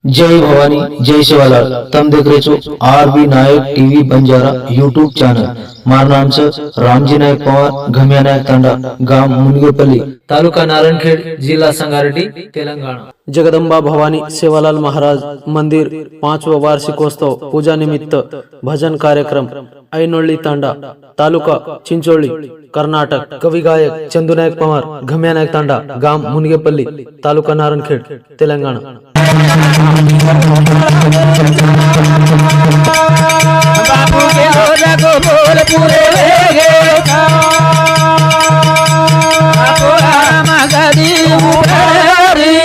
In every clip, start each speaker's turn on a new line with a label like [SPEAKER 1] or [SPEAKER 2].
[SPEAKER 1] जय भवानी जय शिवालाल। तम देख रहे છો आरबी नायक टीवी बंजारा यूट्यूब चॅनल। मार नाम से रामजी नायक पवार, घमिया नायक तांडा, गाव मुनगेपल्ली, तालुका नारायणखेड, जिल्हा संगारेड्डी, तेलंगणा।
[SPEAKER 2] जगदंबा भवानी सेवालाल महाराज मंदिर 5वा वार्षिकोत्सव पूजा निमित्त भजन कार्यक्रम ऐनोळी तांडा, तालुका चिंचोळी, कर्नाटक। कवी गायक चंदू नायक पवार, घमिया नायक तांडा, गाव मुनगेपल्ली, तालुका नारायणखेड, तेलंगणा।
[SPEAKER 3] बापू के हो जागो बोल पूरे वेगे बापू राम गदी मुरारी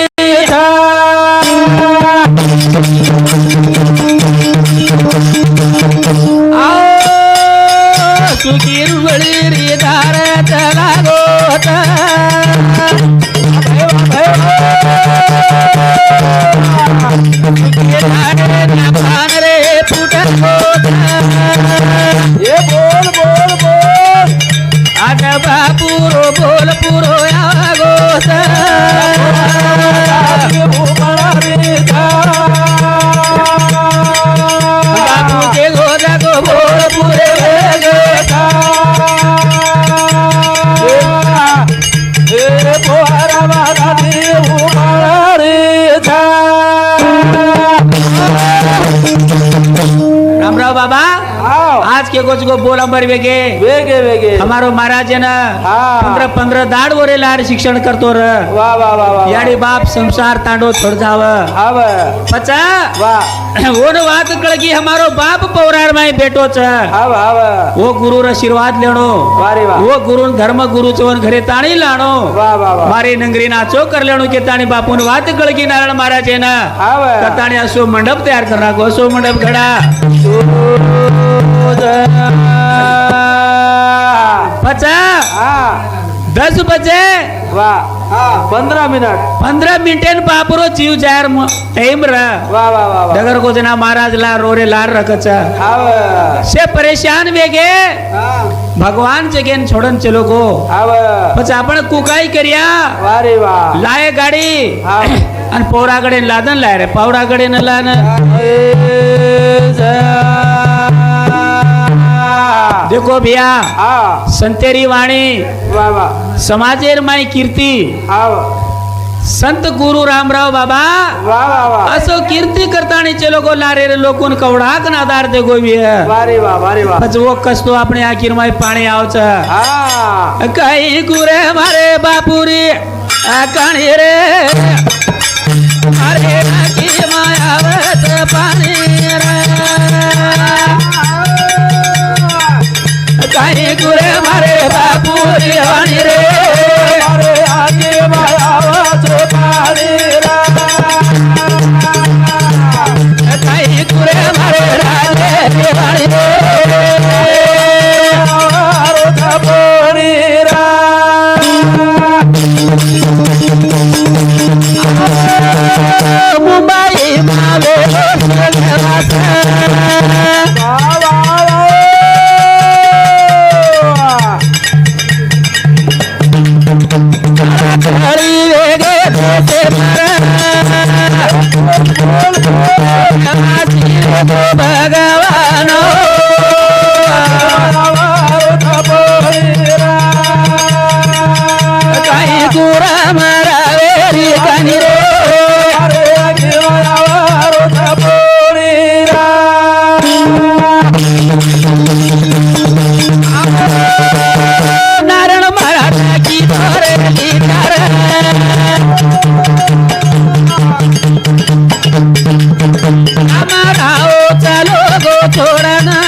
[SPEAKER 3] सुखीर वळीरी दार चला गोता रे फुटत ये बोल बोल बोल आजा बापुरो बोल पुरो गोत बापू के गोजा गो बोल पुरे रामराव बाबा आज के कुछ को बोला बर वेगे
[SPEAKER 4] वेगे वेगे
[SPEAKER 3] हमारो महाराज है ना 15 दाड वरे लाड शिक्षण करतो र
[SPEAKER 4] वाह वाह वाह वाह
[SPEAKER 3] याडी बाप संसार तांडो छोड़ जाव
[SPEAKER 4] आव
[SPEAKER 3] पचा
[SPEAKER 4] वाह
[SPEAKER 3] वो बात कळगी हमारो बाप पौरार में बेटो छ
[SPEAKER 4] आव आव
[SPEAKER 3] वो गुरु रा आशीर्वाद लेणो
[SPEAKER 4] वारे वाह
[SPEAKER 3] वो गुरु धर्म गुरु चवन घरे ताणी लाणो
[SPEAKER 4] वाह वाह वाह
[SPEAKER 3] मारी नंगरी नाचो कर लेणो के ताणी बापून वात कळगी नारायण महाराज है ना
[SPEAKER 4] आव
[SPEAKER 3] ताणी असो मंडप तयार करना गो असो मंडप घडा पचा 10 बजे
[SPEAKER 4] वाह 15 मिनट
[SPEAKER 3] 15 मिनटेन बापरो जीव जार टाइम र
[SPEAKER 4] वाह वाह वाह
[SPEAKER 3] डगर को जना महाराज ला रोरे लार रखच
[SPEAKER 4] आव
[SPEAKER 3] से परेशान वेगे भगवान जगेन छोड़न चलो गो
[SPEAKER 4] आव
[SPEAKER 3] पछ आपण कुकाई करिया
[SPEAKER 4] वारे वाह
[SPEAKER 3] लाए गाडी
[SPEAKER 4] आव
[SPEAKER 3] आणि पौराकडे लादन लाय रे पौराकडे न लान देखो भैया संतेरी वाणी
[SPEAKER 4] वाह वाह
[SPEAKER 3] समाजेर माई कीर्ती
[SPEAKER 4] आव
[SPEAKER 3] संत गुरु रामराव बाबा
[SPEAKER 4] वाह वाह वाह
[SPEAKER 3] असो कीर्ती करतानी चलो गो लारे रे लोकोन कवडाक नादार दे गोवी
[SPEAKER 4] वारे वाह
[SPEAKER 3] पछ वो कसतो આપણે આખીર માં પાણી આવચ
[SPEAKER 4] हां
[SPEAKER 3] કઈ ગુરે મારે બાપુરી આ કણી રે અરે આખી માં આવત પાણી રે કઈ ગુરે મારે બાપુરી વાણી રે અરે આખી માં આવત પાણી રે કઈ ગુરે મારે રાલે વાણી રે मुंबई मावे भगवानो कहीं गुरा मरा वेरी कनी रे नारायण महाराज की धरे हमारा ओ चलो गो छोड़ना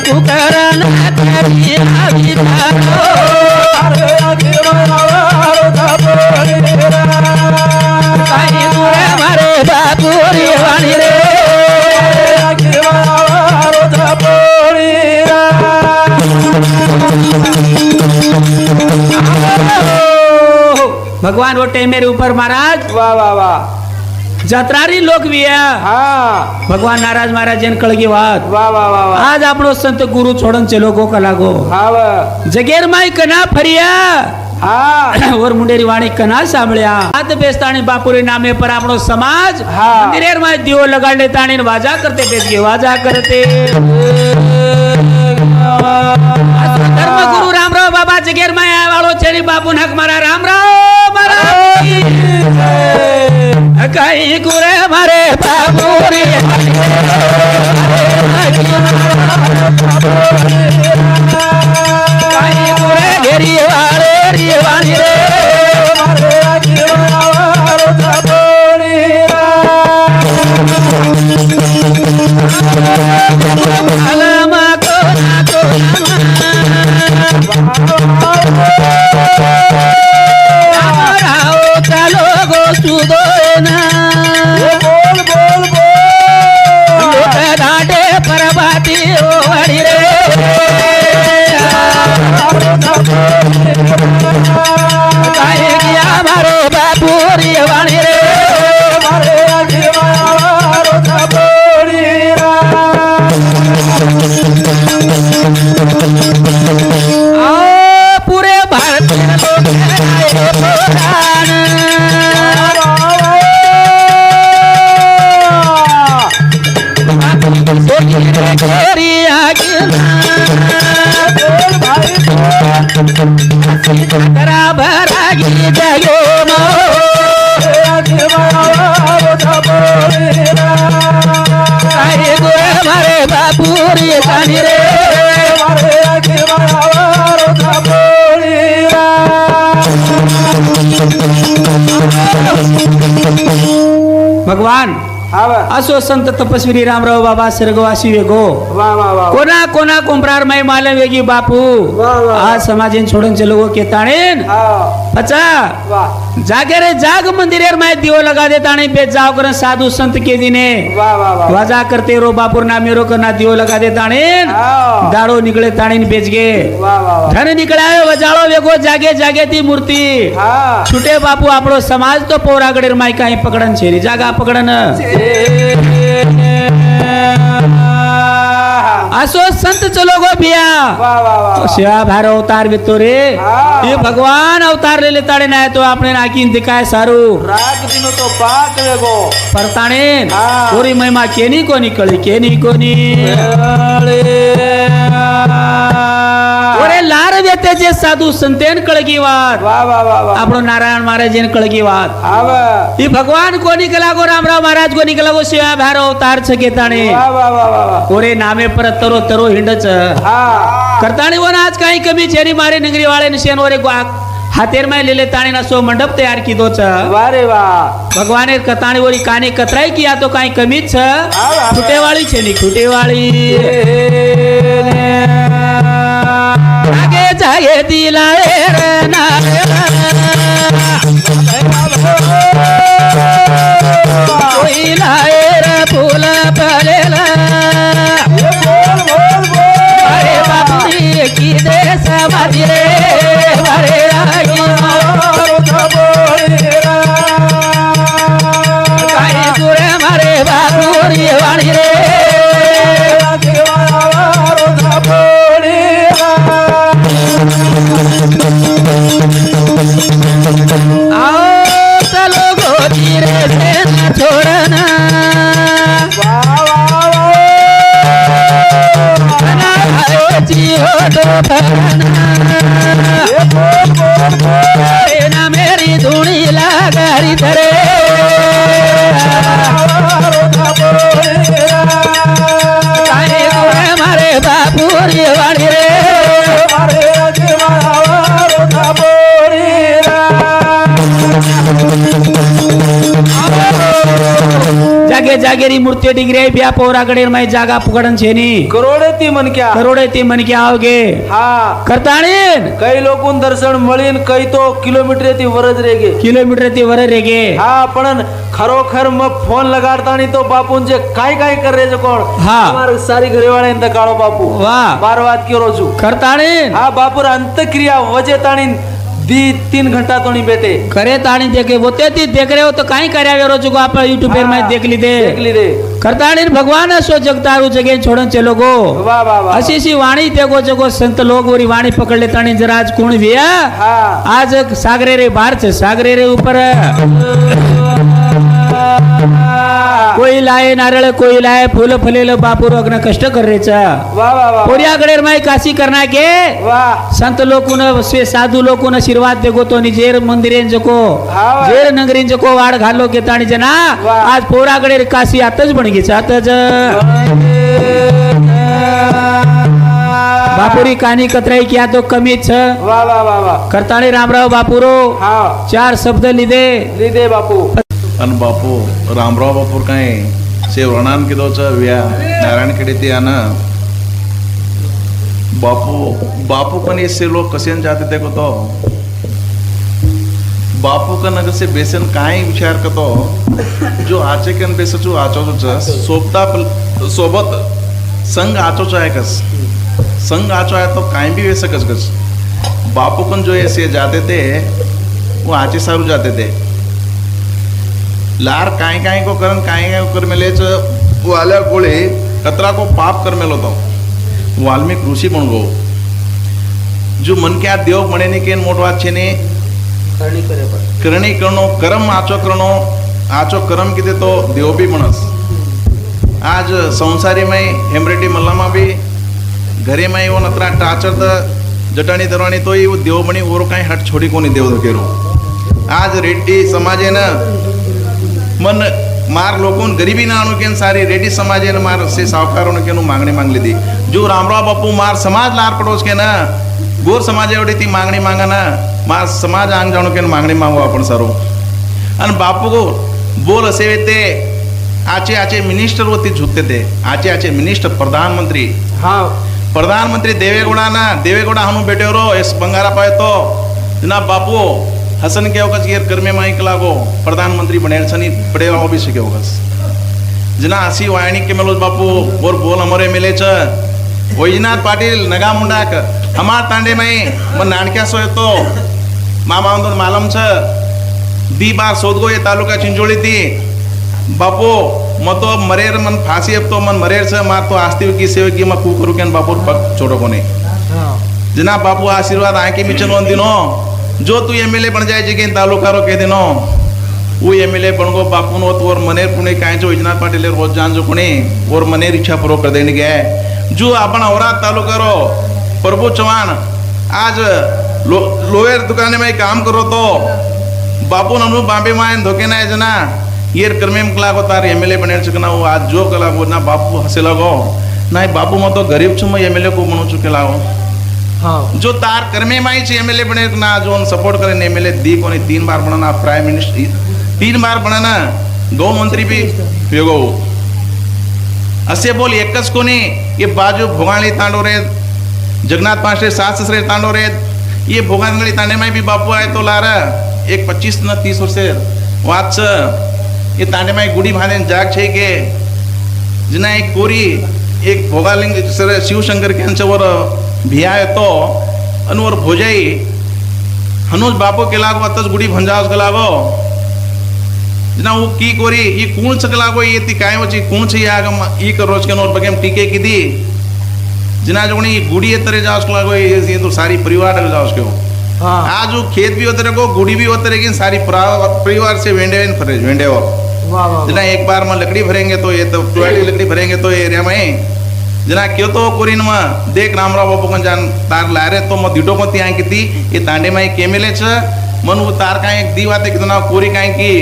[SPEAKER 3] कुकरना करी आवी धारो कहीं गुरे मारे बापुरी वाणी रे भगवान वो टे मेरे ऊपर महाराज
[SPEAKER 4] वाह वाह वाह
[SPEAKER 3] जत्रारी लोक भी है
[SPEAKER 4] हाँ
[SPEAKER 3] भगवान नाराज महाराज जन कळगी वात
[SPEAKER 4] वाह वाह वाह वाह
[SPEAKER 3] आज आपणो संत गुरु छोड़न चलो गो कलागो
[SPEAKER 4] हाँ
[SPEAKER 3] जगेर माई कना फरिया
[SPEAKER 4] હા
[SPEAKER 3] ઓર મુંડેરી વાણી કના સાંભળ્યા હાથ બેસતાણી બાપુરી નામે પર આપણો સમાજ
[SPEAKER 4] હા.
[SPEAKER 3] મંદિરેરમાં દીવો લગાડે તાણીને વાજા કરતે બેસ ગયો વાજા કરતે ધર્મગુરુ રામરાવ બાબા જગેરમાં આયા વાળો છેરી બાપુ નક મારા રામરાવ મારા કઈ ગુરે મારે બાપુરી કઈ ગુરે ઘેરી વાળે રી વાણી રે અલમા કોના રામરાવ ચાલો ગો સુદોના લોક દાડે પરબાતી ઓ વાળી રે કાહે ગયા મારો બાપુ રે વાણી રે પૂરે ભારત ભરાગી જયો મારે બાપુ રે કાની રે ભગવાન असो संत तपस्वी रामराव बाबा स्वर्गवासी वेगो
[SPEAKER 4] વાહ વાહ વાહ
[SPEAKER 3] कोना कोना कुंभरार मै मालम वेगी बापू
[SPEAKER 4] वाह, वाह.
[SPEAKER 3] आज समाजीन छोड़न चलो के ताणीन
[SPEAKER 4] હા
[SPEAKER 3] पचा
[SPEAKER 4] વાહ
[SPEAKER 3] जागे रे जाग मंदिरेर मै दियो लगा दे ताणी बेच जाओ कर साधु संत के दिने
[SPEAKER 4] વાહ વાહ વાહ
[SPEAKER 3] वाजा करते रो बापुर ना मेरो करना दियो लगा दे ताणीन
[SPEAKER 4] હા
[SPEAKER 3] दाड़ो निकले ताणीन बेच गे
[SPEAKER 4] વાહ વાહ વાહ
[SPEAKER 3] धन निकलायो वजाळो वेगो जागे जागे ती मूर्ति
[SPEAKER 4] હા
[SPEAKER 3] छूटे बापू आपलो समाज तो पोरागडेर माय काही पकडन छेरी जागा पकडन असो संत चलो गो बिया
[SPEAKER 4] વાહ વાહ વાહ
[SPEAKER 3] शिवा भार अवतार घेतो रे
[SPEAKER 4] હા.
[SPEAKER 3] ये भगवान अवतार लेले ताडे नाही तो આપણે નાખીને દેખાય સારું
[SPEAKER 4] રાગ દિનો તો પાક વેગો
[SPEAKER 3] परताणे
[SPEAKER 4] હા.
[SPEAKER 3] कोरी महिमा केनी कोनी कळी केनी कोनी ओरे लार देते जे साधू संतेन कळगी वात
[SPEAKER 4] વાહ વાહ વાહ વાહ
[SPEAKER 3] આપણો नारायण महाराज ने कळगी वात
[SPEAKER 4] આવે
[SPEAKER 3] ये भगवान कोनी कला गो रामराव महाराज कोनी कला गो शिवा भार अवतार छ घेताणे
[SPEAKER 4] વાહ વાહ વાહ વાહ વાહ
[SPEAKER 3] ओरे नामे पर तरो तरो हिंडच
[SPEAKER 4] હા
[SPEAKER 3] करताणी वन आज काही कमी छेरी मारे नगरी वाळे निशेन ओरे हातेर में लेले ताणी ना सो मंडप तयार कीधो छ
[SPEAKER 4] વાહ રે વાહ
[SPEAKER 3] भगवान कताणी वरी काने कतराई किया तो काही कमीच छ खुटेवाળી છે ની खुटेवाળી आगे जागे दिलाए रे ना कोई लाए रे फूल पलेला अरे बाबुरी की देश बाजी रे अरे आगी काई गुरे मारे बाबुरी वाणी रे आओ चलो गोदी रे सेना छोड़ना बना आयो जियो तो फरना मेरी धूणी लगारी धरे काई गुरे मारे बाबूरी वाणी रे जागे जागेरी मूर्ति डिग्रे ब्या पोरागडे मै जागा पुगडन छेनी
[SPEAKER 4] કરોડેથી મન ક્યાં
[SPEAKER 3] करोड़े ती मन के आओगे
[SPEAKER 4] હા
[SPEAKER 3] करताणीन
[SPEAKER 4] કઈ લોકો દર્શન મળીન કઈ તો કિલોમીટર થી વરજ રેગે
[SPEAKER 3] किलोमीटर ती वर रेगे
[SPEAKER 4] હા પણ ખરોખર મ ફોન લગાડતાની તો બાપુ જે કાઈ કાઈ કરે છે કોણ
[SPEAKER 3] હા.
[SPEAKER 4] તમારે સારી ઘરેવાળા ને કાળો બાપુ
[SPEAKER 3] વાહ
[SPEAKER 4] બાર વાત કરો છું
[SPEAKER 3] करताणीन
[SPEAKER 4] હા બાપુ અંતક્રિયા વજે તાણી दी 3 घंटा तो नहीं बैठे
[SPEAKER 3] करे ताणी देखे होते थी देख रहे हो तो काई कर्या वेरो जो आप यूट्यूब पर में देख ली दे करताणी भगवान सो जगतारू जगे छोड़न चलो गो
[SPEAKER 4] वाह वाह वाह
[SPEAKER 3] अशी सी वाणी देखो जगो संत लोग वरी वाणी पकड़ ले ताणी जरा आज कौन विया
[SPEAKER 4] हाँ
[SPEAKER 3] आज सागरे रे बाहर से सागरे रे ऊपर कोई लाए नारळ कोई लाए फूल फलेल बापू रोगन कष्ट कर रेचा
[SPEAKER 4] वाह वाह वाह
[SPEAKER 3] पोरिया गडेर माई काशी करना के
[SPEAKER 4] वाह
[SPEAKER 3] संत लोकून स्वे साधू लोकून आशीर्वाद देगो तो नि जेर मंदिरेन जको
[SPEAKER 4] हा.
[SPEAKER 3] जेर नगरीन जको वाड घालो के ताणी जना
[SPEAKER 4] वाह.
[SPEAKER 3] आज पोरा गडेर काशी आताच बन गेचा आताच बापुरी कहानी कतराई किया तो कमीच
[SPEAKER 4] वाह वाह वाह वाह
[SPEAKER 3] करताणी रामराव बापुरो
[SPEAKER 4] हाँ
[SPEAKER 3] 4 शब्द लिदे
[SPEAKER 4] दे बापू
[SPEAKER 5] अन बापू रामराव बापूर काय शेवरणान किदोच व्या नारायण खेडे ते आना बापू कन इससे लोग कसेन जाते थे को तो बापू का नगर से बेसन काय विचार करतो जो आचे कन बेसचू आचो सोबत संग आचो आहे कस संग आचो आहे तो काय भी वैसे कस बापू कन जो ऐसे जाते थे वो आचे सारू जाते थे लार काय काय को करन काय काय को कर मेलेच वाल्या गोळे कतरा को पाप कर मेलो तो वाल्मीक ऋषी पण गो जो मन के आ देव मणे ने केन मोट वात छे ने करणी करनो कर्म आचो कर्म किते तो देव भी म्हणस आज संसारी में हेमरेटी मल्लामा भी घरे में वो नतरा टाचर जटाणी दरवाणी तो वो देव मणी ओरो काय हट छोड़ी कोनी देव धकेरो आज रेड्डी समाजे न मन मार लोगों गरीबी ना अनुकेन सारी रेड्डी समाजे न मार से सावकारों ने केनु मांगणी मांगली दी जो रामराव बापू मार समाज लार पड़ोस के ना गोर समाजे एवढी ती मागणी मांगा ना मार समाज आंग जाणू केन मागणी मागू आपण सारो आणि बापू को बोल असे ते आचे मिनिस्टर होती झुकते थे आचे मिनिस्टर प्रधानमंत्री
[SPEAKER 4] हाँ
[SPEAKER 5] प्रधानमंत्री देवेगौड़ा हनु बेटे रो इस बंगारा पाए तो जनाब बापू हसन के होगा ये कर्मे माई कलागो प्रधानमंत्री बने सनी पड़े हो भी सिखे होगा जना हसी वायणी के मेलो बापू और बोल हमारे मिले च वैजनाथ पाटिल नगा मुंडाक हमार तांडे में मन नानक्या सोय तो मामा मालम छ दी बार सोदगो ये तालुका चिंचोली थी बापू मतो मरेर मन फांसी अब तो मन मरेर छ मार तो आस्ती की सेवा की मैं कू करू के बापू पग छोड़ो कोने जना बापू आशीर्वाद आके मिचन दिनो जो तू एमएलए बन जाए जगह तालुका रो कह देनो वो एमएलए बन गो बापू नो तो और मनेर पुणे काहे जो वैजनाथ पाटिल रोज जान जो कोने और मनेर इच्छा पूरो कर देने गया जो अपन औरात तालुका रो प्रभु चौहान आज लोअर दुकाने में काम करो तो बापू ननु बांबे मायन धोके ना जना ये कर्मे में कला को तार एमएलए बने चुकना वो आज जो कला को ना बापू हंसे लगो ना बापू मत तो गरीब छु मैं एमएलए को मनु चुके लाओ
[SPEAKER 4] हाँ
[SPEAKER 5] जो तार कर्मे माई चे एमएलए बने ना जो सपोर्ट करे एमएलए दी कोनी 3 बार बनना प्राइम मिनिस्टर 3 बार बनना गौ मंत्री भी योगो असे बोल एकच कोनी ये बाजू भोगाली तांडो रे जगन्नाथ पांचरे 7 ससरे तांडो रे ये भोगाली तांडे में भी बापू आए तो लारा एक 25 न 30 वर्ष वाच ये तांडे में गुड़ी भाने जाग छे के जना एक कोरी एक भोगालिंग सर शिवशंकर के अंचवर भियाय तो अनवर भोजाई हनुज बापू के लागो अतस गुड़ी भंजास के लागो जना वो की कोरी ये कूण से लागो ये ती काय वची कूण से आगम ई कर रोज के नोर बगेम टीके की दी जना जोनी गुड़ी ये तरह जास के लागो ये तो सारी परिवार के जास के हो
[SPEAKER 4] हाँ
[SPEAKER 5] आज वो खेत भी होते रहो गुड़ी भी होते रहेगी सारी परिवार से वेंडे और
[SPEAKER 4] वाह वाह
[SPEAKER 5] जना एक बार में लकड़ी भरेंगे तो ये तो टुवाली लकड़ी भरेंगे तो एरिया में जना क्यों तो कोरिन में देख रामराव बापू कन जान तार लारे तो मत दिटो को ત્યાં की ये तांडे में केमेले छ मन वो तार का एक दीवा ते कितना कोरी काई की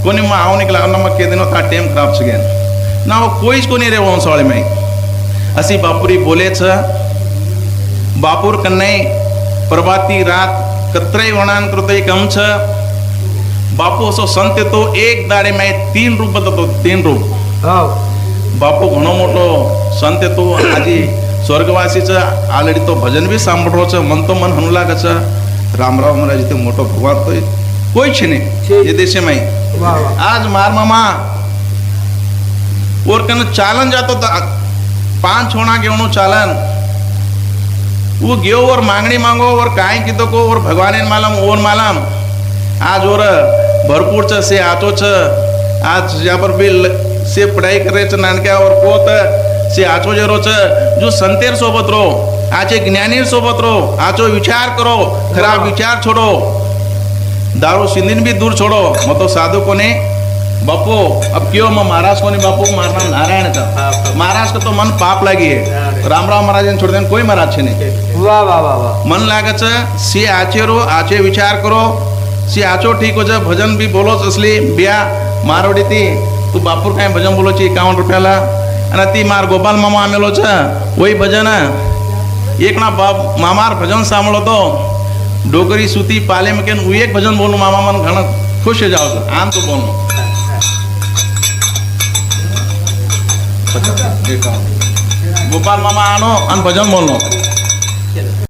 [SPEAKER 5] कोनी में आओ निकला न मत के दिनो ता टाइम खराब छ गेन ना वो कोई को नहीं रे वंश वाले में असी बापुरी बोले छ बापुर कन्ने प्रभाती रात कतरे वर्णन करते कम छ बापू असो संत तो एक दाड़े में 3 रूप बदलतो 3 रूप
[SPEAKER 4] हाँ
[SPEAKER 5] बापू घणो मोटो संत तो आज स्वर्गवासी छ ऑलरेडी तो भजन भी सांभळो छ मन तो मन हनुला गच रामराव महाराज ते मोटो भगवान तो कोई छे ने ये देश में
[SPEAKER 4] वाह वाह
[SPEAKER 5] आज मार मामा और कन चालन जातो 5 होना गेवणो चालन वो गयो और मांगनी मांगो और काय कितो को और भगवान मालम ओन मालम आज और भरपूर छ से आतो छ आज यहाँ पर भी से पढ़ाई करे छ नानक्या और पोत से आचो जरो छ जो संतेर सोबत रो आचे ज्ञानीर सोबत रो आचो विचार करो खराब विचार छोड़ो दारू सिंधिन भी दूर छोड़ो मैं तो साधु को ने बापू अब क्यों मैं महाराज को नहीं बापू मारा नाम नारायण का महाराज का तो मन पाप लगी है राम राम महाराज ने छोड़ देने कोई महाराज छे नहीं
[SPEAKER 4] वाह वाह वाह वाह
[SPEAKER 5] मन लागत छ सी आचे रो आचे विचार करो सी आचो ठीक हो जा भजन भी बोलो असली बिया मारोडी थी तू बापूर काय भजन बोलो ची 51 रुपयाला અને તી માર ગોપાલ મામા આમેલો છે ઓય ભજન એક ના બાપ મામાર ભજન સાંભળો તો ડોગરી સુતી પાલે में કેન હું એક ભજન બોલું મામા મન ઘણા ખુશ થઈ જાવ છો આમ તો બોલો ગોપાલ મામા આનો અને ભજન બોલો